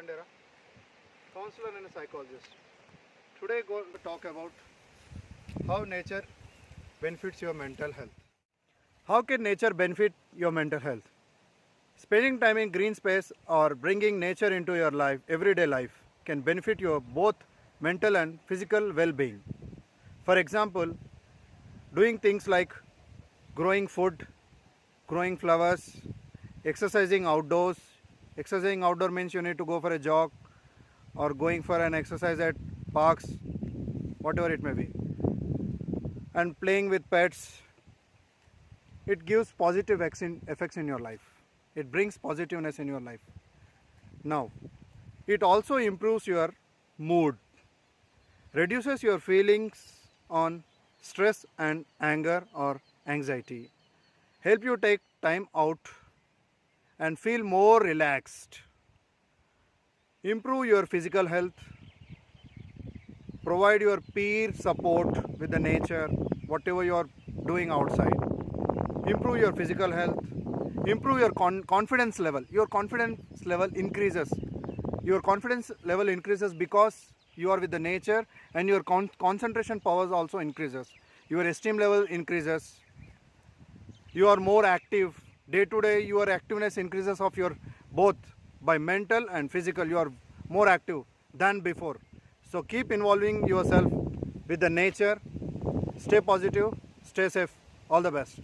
Kandera, counselor and a psychologist. Today we're going to talk about how nature benefits your mental health. How can nature benefit your mental health? Spending time in green space or bringing nature into your life, everyday life, can benefit your both mental and physical well-being. For example, doing things like growing food, growing flowers, exercising outdoors. Exercising outdoor means you need to go for a jog or going for an exercise at parks, whatever it may be. And playing with pets, it gives positive effects in your life. It brings positiveness in your life. Now, it also improves your mood, reduces your feelings on stress and anger or anxiety, help you take time out and feel more relaxed, improve your physical health, provide your peer support with the nature, whatever you are doing outside, improve your physical health, improve your confidence level. Your confidence level increases. Your confidence level increases because you are with the nature, and your concentration powers also increases. Your esteem level increases. You are more active. Day to day, your activeness increases of your both by mental and physical. You are more active than before. So keep involving yourself with the nature. Stay positive, stay safe. All the best.